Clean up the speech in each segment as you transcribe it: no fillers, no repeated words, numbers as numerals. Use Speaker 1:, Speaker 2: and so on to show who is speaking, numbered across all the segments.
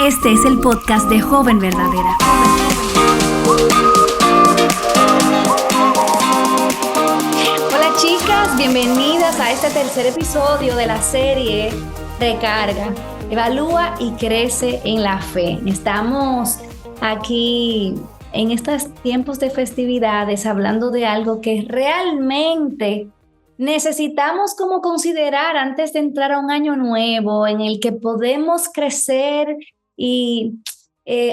Speaker 1: Este es el podcast de Joven Verdadera. Hola chicas, bienvenidas a este tercer episodio de la serie Recarga, Evalúa y Crece en la Fe. Estamos aquí en estos tiempos de festividades hablando de algo que realmente necesitamos como considerar antes de entrar a un año nuevo en el que podemos crecer y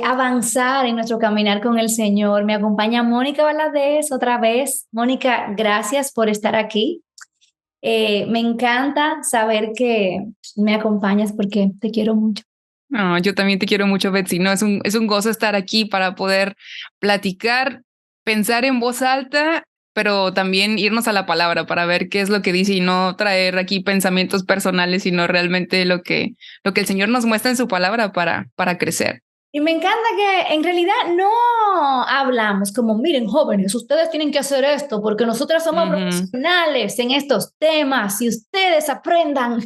Speaker 1: avanzar en nuestro caminar con el Señor. Me acompaña Mónica Valadez otra vez. Mónica, gracias por estar aquí. Me encanta saber que me acompañas porque te quiero mucho.
Speaker 2: No, yo también te quiero mucho, Betsy. No, es un gozo estar aquí para poder platicar, pensar en voz alta, pero también irnos a la palabra para ver qué es lo que dice y no traer aquí pensamientos personales, sino realmente lo que el Señor nos muestra en su palabra para crecer.
Speaker 1: Y me encanta que en realidad no hablamos como, miren, jóvenes, ustedes tienen que hacer esto porque nosotras somos profesionales en estos temas y ustedes aprendan.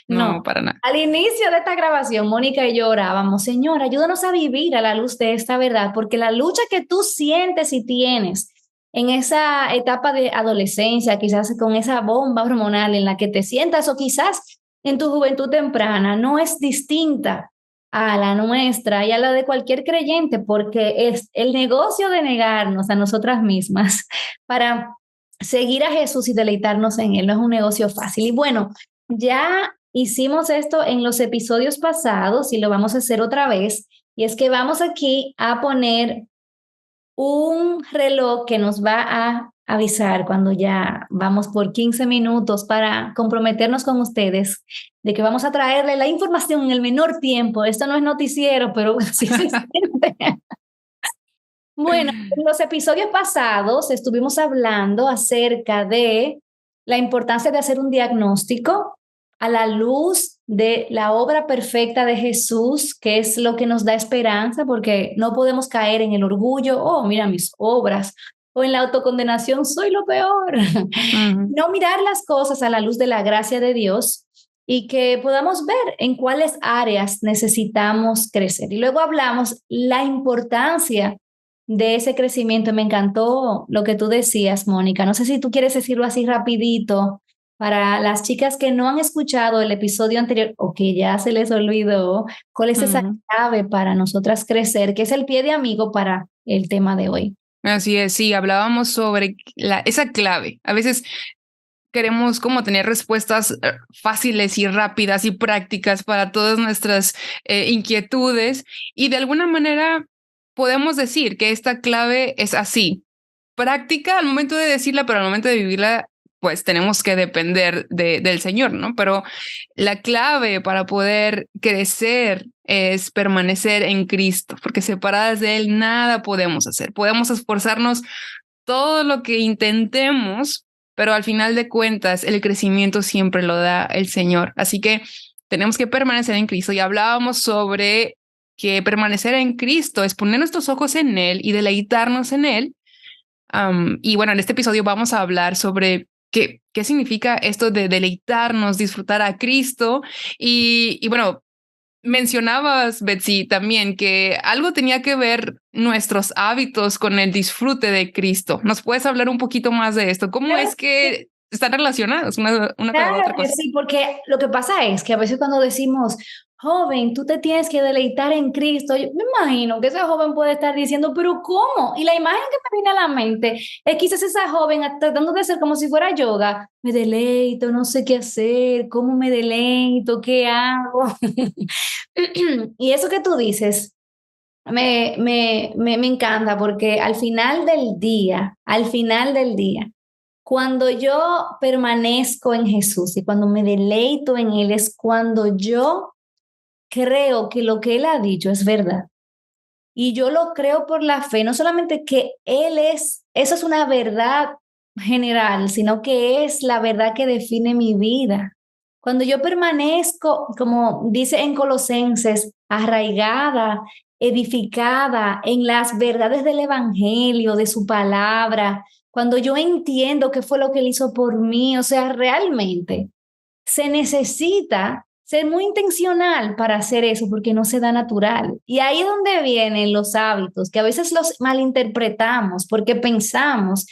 Speaker 2: No, para nada.
Speaker 1: Al inicio de esta grabación, Mónica y yo orábamos, Señor, ayúdanos a vivir a la luz de esta verdad, porque la lucha que tú sientes y tienes en esa etapa de adolescencia, quizás con esa bomba hormonal en la que te sientas o quizás en tu juventud temprana, no es distinta a la nuestra y a la de cualquier creyente, porque es el negocio de negarnos a nosotras mismas para seguir a Jesús y deleitarnos en Él. No es un negocio fácil. Y bueno, ya hicimos esto en los episodios pasados y lo vamos a hacer otra vez. Y es que vamos aquí a poner un reloj que nos va a avisar cuando ya vamos por 15 minutos para comprometernos con ustedes de que vamos a traerle la información en el menor tiempo. Esto no es noticiero, pero sí se siente. Bueno, en los episodios pasados estuvimos hablando acerca de la importancia de hacer un diagnóstico a la luz de la obra perfecta de Jesús, que es lo que nos da esperanza, porque no podemos caer en el orgullo, oh, mira mis obras, o en la autocondenación, soy lo peor. No mirar las cosas a la luz de la gracia de Dios y que podamos ver en cuáles áreas necesitamos crecer. Y luego hablamos la importancia de ese crecimiento. Me encantó lo que tú decías, Mónica. No sé si tú quieres decirlo así rapidito para las chicas que no han escuchado el episodio anterior o que ya se les olvidó, ¿cuál es esa clave para nosotras crecer? Que es el pie de amigo para el tema de hoy.
Speaker 2: Así es, sí, hablábamos sobre esa clave. A veces queremos como tener respuestas fáciles y rápidas y prácticas para todas nuestras inquietudes y de alguna manera podemos decir que esta clave es así, práctica al momento de decirla, pero al momento de vivirla pues tenemos que depender del Señor, ¿no? Pero la clave para poder crecer es permanecer en Cristo, porque separadas de Él nada podemos hacer. Podemos esforzarnos todo lo que intentemos, pero al final de cuentas el crecimiento siempre lo da el Señor. Así que tenemos que permanecer en Cristo y hablábamos sobre que permanecer en Cristo es poner nuestros ojos en Él y deleitarnos en Él. Y bueno, en este episodio vamos a hablar sobre qué significa esto de deleitarnos, disfrutar a Cristo. Y bueno, mencionabas, Betsy, también que algo tenía que ver nuestros hábitos con el disfrute de Cristo. ¿Nos puedes hablar un poquito más de esto? ¿Cómo es que están relacionados una con la otra cosa?
Speaker 1: Sí, porque lo que pasa es que a veces cuando decimos, joven, tú te tienes que deleitar en Cristo, yo me imagino que ese joven puede estar diciendo, pero ¿cómo? Y la imagen que me viene a la mente es quizás esa joven tratando de hacer como si fuera yoga, me deleito, no sé qué hacer, ¿cómo me deleito? ¿Qué hago? Y eso que tú dices me encanta porque al final del día, cuando yo permanezco en Jesús y cuando me deleito en Él es cuando yo creo que lo que Él ha dicho es verdad. Y yo lo creo por la fe, no solamente que eso es una verdad general, sino que es la verdad que define mi vida. Cuando yo permanezco, como dice en Colosenses, arraigada, edificada en las verdades del Evangelio, de su palabra, cuando yo entiendo qué fue lo que Él hizo por mí, o sea, realmente se necesita ser muy intencional para hacer eso, porque no se da natural. Y ahí es donde vienen los hábitos, que a veces los malinterpretamos, porque pensamos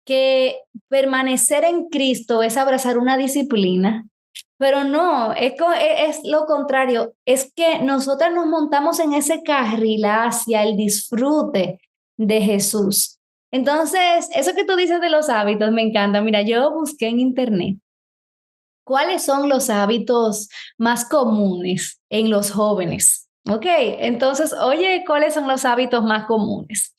Speaker 1: que permanecer en Cristo es abrazar una disciplina, pero no, es lo contrario, es que nosotras nos montamos en ese carril hacia el disfrute de Jesús. Entonces, eso que tú dices de los hábitos me encanta. Mira, yo busqué en internet cuáles son los hábitos más comunes en los jóvenes. Ok, entonces, oye, ¿cuáles son los hábitos más comunes?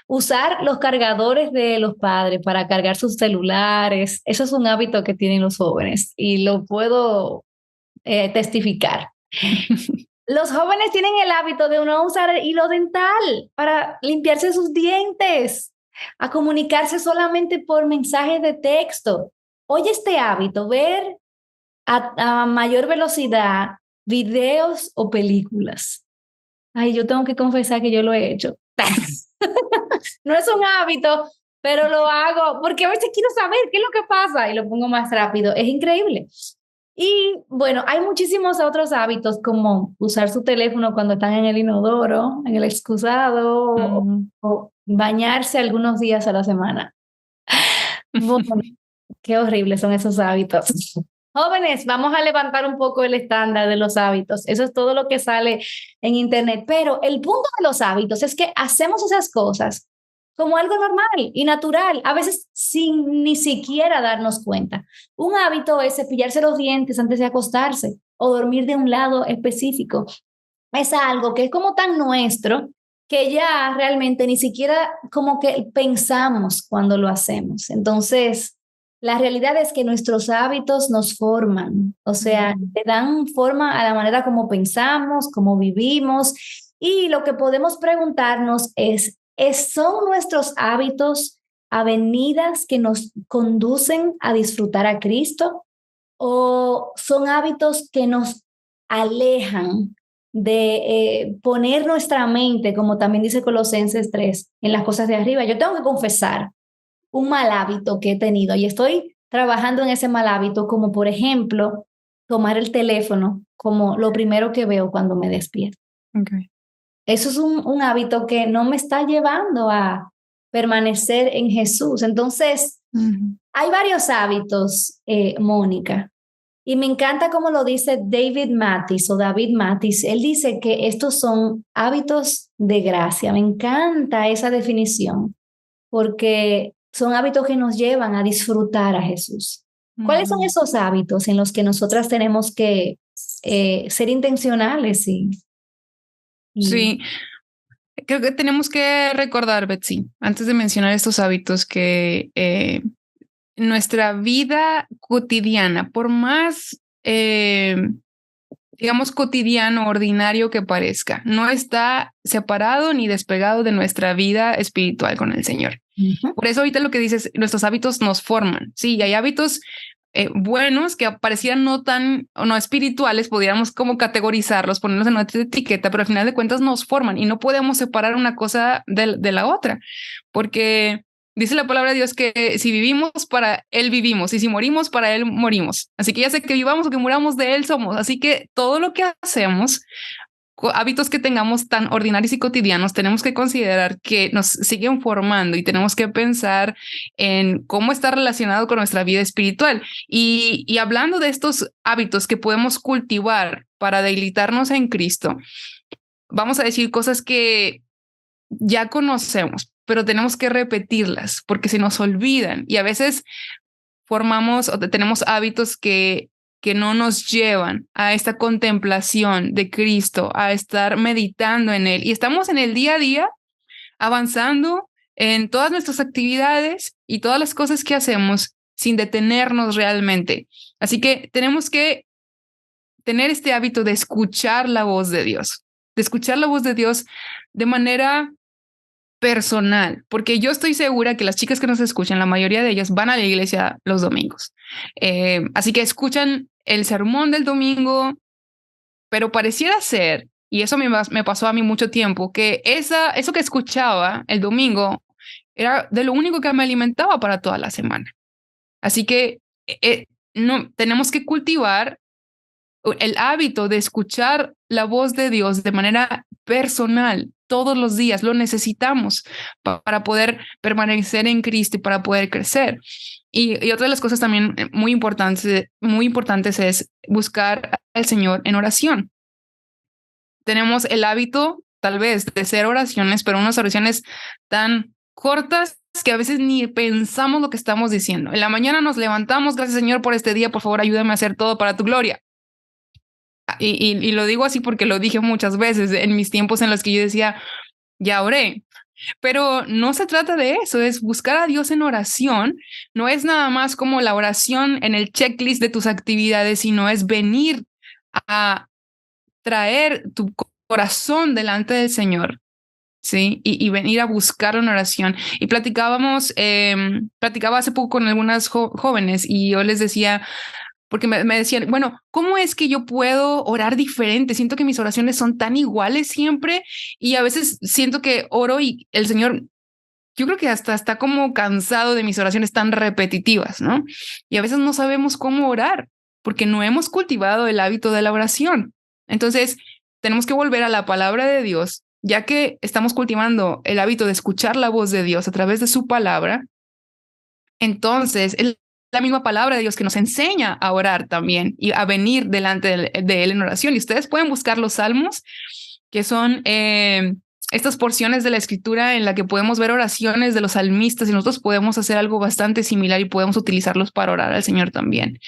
Speaker 1: Usar los cargadores de los padres para cargar sus celulares, eso es un hábito que tienen los jóvenes y lo puedo testificar. Los jóvenes tienen el hábito de no usar hilo dental para limpiarse sus dientes, a comunicarse solamente por mensajes de texto. Oye, este hábito, ver a mayor velocidad videos o películas. Ay, yo tengo que confesar que yo lo he hecho. No es un hábito, pero lo hago porque a veces quiero saber qué es lo que pasa y lo pongo más rápido. Es increíble. Y bueno, hay muchísimos otros hábitos como usar su teléfono cuando están en el inodoro, en el excusado o bañarse algunos días a la semana. Bueno, qué horribles son esos hábitos. Jóvenes, vamos a levantar un poco el estándar de los hábitos. Eso es todo lo que sale en internet. Pero el punto de los hábitos es que hacemos esas cosas como algo normal y natural, a veces sin ni siquiera darnos cuenta. Un hábito es cepillarse los dientes antes de acostarse o dormir de un lado específico. Es algo que es como tan nuestro que ya realmente ni siquiera como que pensamos cuando lo hacemos. Entonces, la realidad es que nuestros hábitos nos forman, o sea, le dan forma a la manera como pensamos, como vivimos, y lo que podemos preguntarnos es, ¿son nuestros hábitos avenidas que nos conducen a disfrutar a Cristo o son hábitos que nos alejan de poner nuestra mente, como también dice Colosenses 3, en las cosas de arriba? Yo tengo que confesar un mal hábito que he tenido y estoy trabajando en ese mal hábito, como por ejemplo, tomar el teléfono como lo primero que veo cuando me despierto.
Speaker 2: Okay.
Speaker 1: Eso es un hábito que no me está llevando a permanecer en Jesús. Entonces, hay varios hábitos, Mónica, y me encanta cómo lo dice David Mathis. Él dice que estos son hábitos de gracia. Me encanta esa definición, porque son hábitos que nos llevan a disfrutar a Jesús. ¿Cuáles son esos hábitos en los que nosotras tenemos que ser intencionales?
Speaker 2: Sí, creo que tenemos que recordar, Betsy, antes de mencionar estos hábitos, que nuestra vida cotidiana, por más, digamos, cotidiano, ordinario que parezca, no está separado ni despegado de nuestra vida espiritual con el Señor. Por eso ahorita lo que dices, nuestros hábitos nos forman. Sí, y hay hábitos buenos que parecieran no tan o no espirituales, podríamos como categorizarlos, ponerlos en otra etiqueta, pero al final de cuentas nos forman y no podemos separar una cosa de la otra, porque dice la palabra de Dios que si vivimos, para Él vivimos, y si morimos, para Él morimos. Así que ya sea que vivamos o que muramos, de Él somos. Así que todo lo que hacemos, hábitos que tengamos tan ordinarios y cotidianos, tenemos que considerar que nos siguen formando y tenemos que pensar en cómo está relacionado con nuestra vida espiritual. Y hablando de estos hábitos que podemos cultivar para deleitarnos en Cristo, vamos a decir cosas que ya conocemos, pero tenemos que repetirlas porque se nos olvidan y a veces formamos o tenemos hábitos que no nos llevan a esta contemplación de Cristo, a estar meditando en Él. Y estamos en el día a día avanzando en todas nuestras actividades y todas las cosas que hacemos sin detenernos realmente. Así que tenemos que tener este hábito de escuchar la voz de Dios, de manera personal, porque yo estoy segura que las chicas que nos escuchan, la mayoría de ellas van a la iglesia los domingos. Así que escuchan el sermón del domingo, pero pareciera ser, y eso me pasó a mí mucho tiempo, que eso que escuchaba el domingo era de lo único que me alimentaba para toda la semana. Así que no tenemos que cultivar el hábito de escuchar la voz de Dios de manera personal todos los días. Lo necesitamos para poder permanecer en Cristo y para poder crecer. Y otra de las cosas también muy importantes es buscar al Señor en oración. Tenemos el hábito, tal vez, de hacer oraciones, pero unas oraciones tan cortas que a veces ni pensamos lo que estamos diciendo. En la mañana nos levantamos, gracias Señor por este día, por favor ayúdame a hacer todo para tu gloria. Y lo digo así porque lo dije muchas veces en mis tiempos en los que yo decía, ya oré. Pero no se trata de eso, es buscar a Dios en oración. No es nada más como la oración en el checklist de tus actividades, sino es venir a traer tu corazón delante del Señor, ¿sí? Y venir a buscar una oración. Y platicaba hace poco con algunas jóvenes y yo les decía, porque me decían, bueno, ¿cómo es que yo puedo orar diferente? Siento que mis oraciones son tan iguales siempre y a veces siento que oro y el Señor, yo creo que hasta está como cansado de mis oraciones tan repetitivas, ¿no? Y a veces no sabemos cómo orar porque no hemos cultivado el hábito de la oración. Entonces, tenemos que volver a la palabra de Dios, ya que estamos cultivando el hábito de escuchar la voz de Dios a través de su palabra. Entonces, es la misma palabra de Dios que nos enseña a orar también y a venir delante de Él en oración. Y ustedes pueden buscar los salmos, que son estas porciones de la escritura en la que podemos ver oraciones de los salmistas y nosotros podemos hacer algo bastante similar y podemos utilizarlos para orar al Señor también.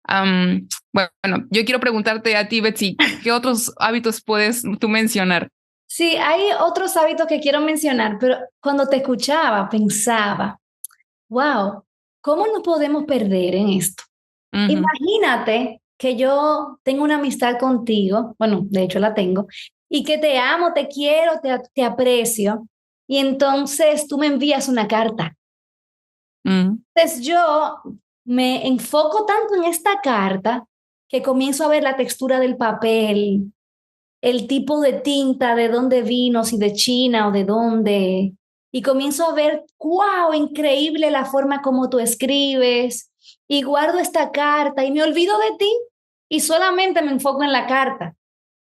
Speaker 2: Bueno, yo quiero preguntarte a ti, Betsy, ¿qué otros hábitos puedes tú mencionar?
Speaker 1: Sí, hay otros hábitos que quiero mencionar, pero cuando te escuchaba, pensaba, wow, ¿cómo nos podemos perder en esto? Imagínate que yo tengo una amistad contigo, bueno, de hecho la tengo, y que te amo, te quiero, te aprecio, y entonces tú me envías una carta. Entonces yo me enfoco tanto en esta carta que comienzo a ver la textura del papel, el tipo de tinta, de dónde vino, si de China o de dónde, y comienzo a ver, wow, increíble la forma como tú escribes, y guardo esta carta y me olvido de ti y solamente me enfoco en la carta.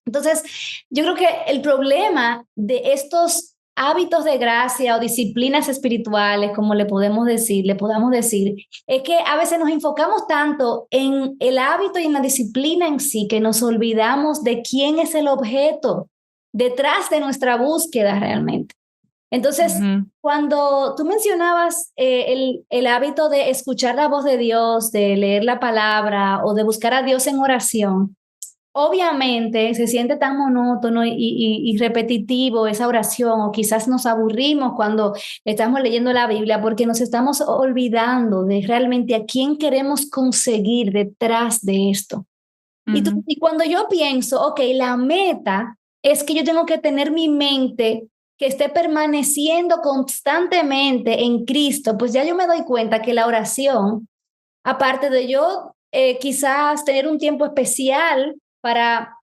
Speaker 1: Entonces, yo creo que el problema de estos hábitos de gracia o disciplinas espirituales, como le podamos decir, es que a veces nos enfocamos tanto en el hábito y en la disciplina en sí que nos olvidamos de quién es el objeto detrás de nuestra búsqueda realmente. Entonces, cuando tú mencionabas el hábito de escuchar la voz de Dios, de leer la palabra o de buscar a Dios en oración, obviamente se siente tan monótono y repetitivo esa oración, o quizás nos aburrimos cuando estamos leyendo la Biblia porque nos estamos olvidando de realmente a quién queremos conseguir detrás de esto. Y cuando yo pienso, ok, la meta es que yo tengo que tener mi mente que esté permaneciendo constantemente en Cristo, pues ya yo me doy cuenta que la oración, aparte de yo quizás tener un tiempo especial para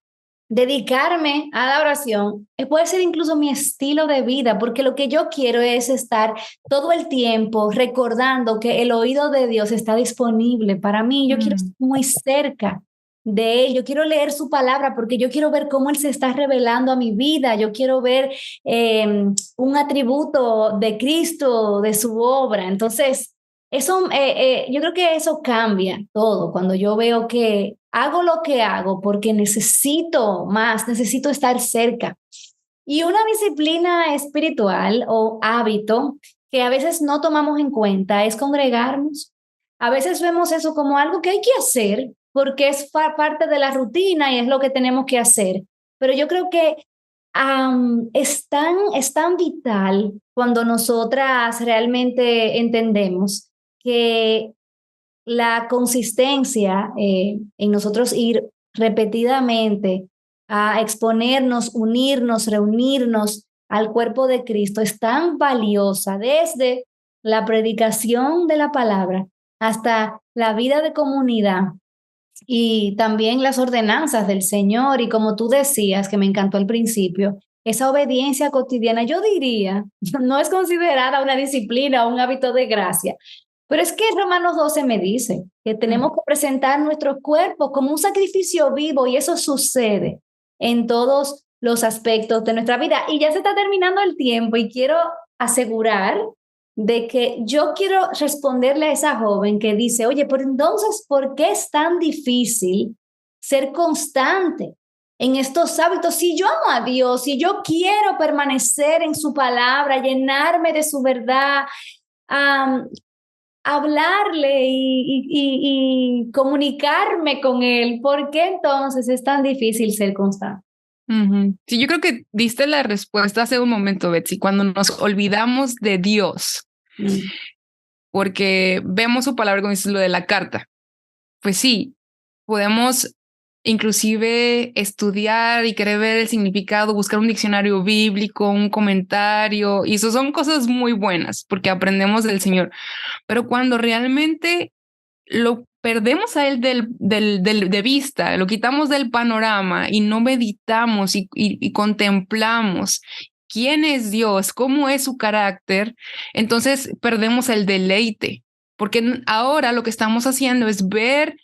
Speaker 1: dedicarme a la oración, puede ser incluso mi estilo de vida, porque lo que yo quiero es estar todo el tiempo recordando que el oído de Dios está disponible para mí. Yo quiero estar muy cerca de Él, yo quiero leer su palabra porque yo quiero ver cómo Él se está revelando a mi vida, yo quiero ver un atributo de Cristo, de su obra. Entonces, eso, yo creo que eso cambia todo cuando yo veo que hago lo que hago porque necesito más, necesito estar cerca. Y una disciplina espiritual o hábito que a veces no tomamos en cuenta es congregarnos. A veces vemos eso como algo que hay que hacer porque es parte de la rutina y es lo que tenemos que hacer. Pero yo creo que es tan vital cuando nosotras realmente entendemos que la consistencia en nosotros ir repetidamente a exponernos, unirnos, reunirnos al cuerpo de Cristo es tan valiosa desde la predicación de la palabra hasta la vida de comunidad y también las ordenanzas del Señor. Y como tú decías, que me encantó al principio, esa obediencia cotidiana, yo diría, no es considerada una disciplina o un hábito de gracia, Pero es que Romanos 12 me dice que tenemos que presentar nuestro cuerpo como un sacrificio vivo y eso sucede en todos los aspectos de nuestra vida. Y ya se está terminando el tiempo y quiero asegurar de que yo quiero responderle a esa joven que dice, oye, pero entonces, ¿por qué es tan difícil ser constante en estos hábitos? Si yo amo a Dios, si yo quiero permanecer en su palabra, llenarme de su verdad, hablarle y comunicarme con él, ¿por qué entonces es tan difícil ser constante?
Speaker 2: Sí, yo creo que diste la respuesta hace un momento, Betsy, cuando nos olvidamos de Dios, porque vemos su palabra, como dices, lo de la carta. Pues sí, podemos inclusive estudiar y querer ver el significado, buscar un diccionario bíblico, un comentario, y eso son cosas muy buenas porque aprendemos del Señor. Pero cuando realmente lo perdemos a él de vista, lo quitamos del panorama y no meditamos y contemplamos quién es Dios, cómo es su carácter, entonces perdemos el deleite, porque ahora lo que estamos haciendo es ver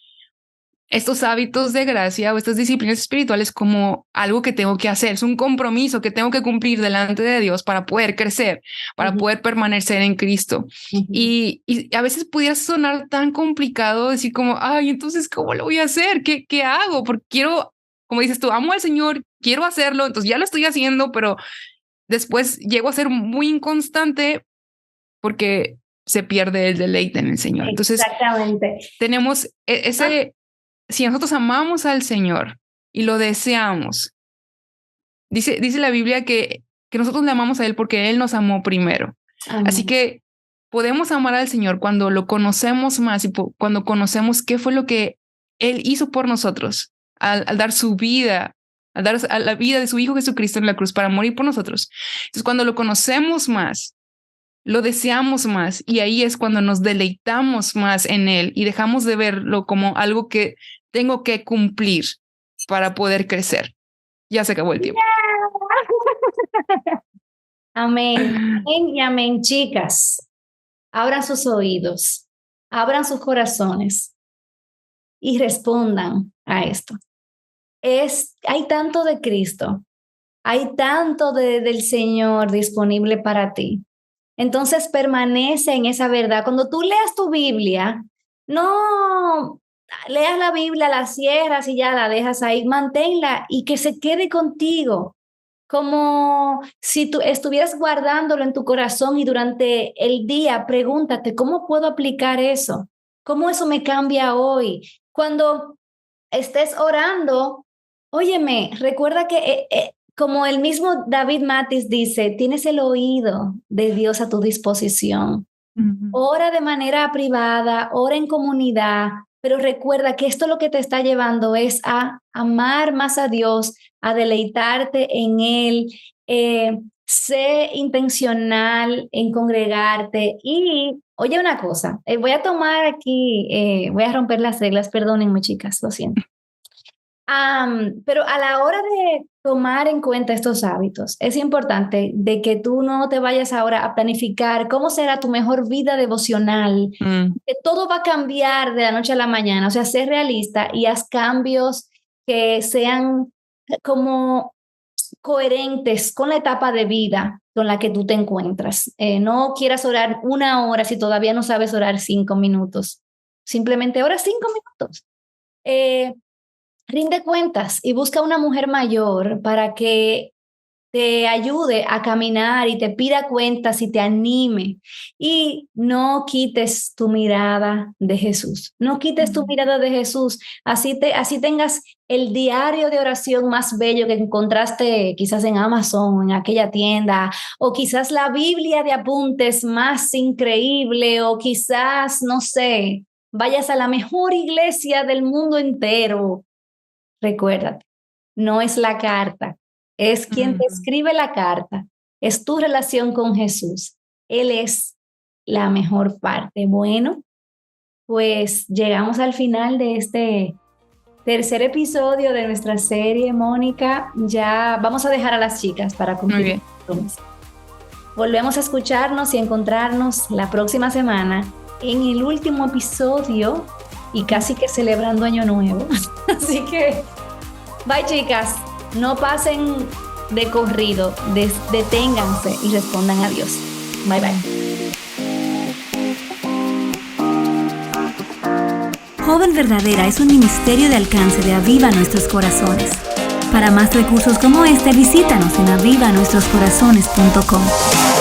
Speaker 2: estos hábitos de gracia o estas disciplinas espirituales como algo que tengo que hacer, es un compromiso que tengo que cumplir delante de Dios para poder crecer, para poder permanecer en Cristo. Y a veces pudiera sonar tan complicado decir como, ay, entonces, ¿cómo lo voy a hacer? ¿Qué hago? Porque quiero, como dices tú, amo al Señor, quiero hacerlo, entonces ya lo estoy haciendo, pero después llego a ser muy inconstante porque se pierde el deleite en el Señor. Entonces,
Speaker 1: exactamente.
Speaker 2: Tenemos ese... Si nosotros amamos al Señor y lo deseamos, dice la Biblia que nosotros le amamos a Él porque Él nos amó primero. Amén. Así que podemos amar al Señor cuando lo conocemos más y cuando conocemos qué fue lo que Él hizo por nosotros al dar su vida, al dar a la vida de su Hijo Jesucristo en la cruz para morir por nosotros. Entonces, cuando lo conocemos más, lo deseamos más y ahí es cuando nos deleitamos más en Él y dejamos de verlo como algo que tengo que cumplir para poder crecer. Ya se acabó el tiempo.
Speaker 1: Amén. Amén y amén, chicas. Abran sus oídos, abran sus corazones y respondan a esto. Hay tanto de Cristo, hay tanto del Señor disponible para ti. Entonces permanece en esa verdad. Cuando tú leas tu Biblia, no leas la Biblia, la cierras y ya la dejas ahí, manténla y que se quede contigo, como si tú estuvieras guardándolo en tu corazón y durante el día pregúntate, ¿cómo puedo aplicar eso? ¿Cómo eso me cambia hoy? Cuando estés orando, óyeme, recuerda que como el mismo David Matis dice, tienes el oído de Dios a tu disposición. Ora de manera privada, ora en comunidad, pero recuerda que esto lo que te está llevando es a amar más a Dios, a deleitarte en Él, sé intencional en congregarte y, oye una cosa, voy a tomar aquí, voy a romper las reglas, perdónenme chicas, lo siento. Pero a la hora de tomar en cuenta estos hábitos, es importante de que tú no te vayas ahora a planificar cómo será tu mejor vida devocional, que todo va a cambiar de la noche a la mañana, o sea, sé realista y haz cambios que sean como coherentes con la etapa de vida con la que tú te encuentras. No quieras orar 1 hora si todavía no sabes orar 5 minutos, simplemente ora 5 minutos. Rinde cuentas y busca una mujer mayor para que te ayude a caminar y te pida cuentas y te anime. Y no quites tu mirada de Jesús. No quites tu mirada de Jesús. Así tengas el diario de oración más bello que encontraste quizás en Amazon, en aquella tienda, o quizás la Biblia de apuntes más increíble, o quizás, no sé, vayas a la mejor iglesia del mundo entero. Recuérdate, no es la carta, es quien te escribe la carta, es tu relación con Jesús. Él es la mejor parte. Bueno, pues llegamos al final de este tercer episodio de nuestra serie, Mónica. Ya vamos a dejar a las chicas para cumplir el compromiso. Volvemos a escucharnos y encontrarnos la próxima semana en el último episodio y casi que celebrando Año Nuevo. Así que, bye chicas, no pasen de corrido, deténganse y respondan a Dios. Bye bye.
Speaker 3: Joven Verdadera es un ministerio de alcance de Aviva Nuestros Corazones. Para más recursos como este, visítanos en avivanuestroscorazones.com.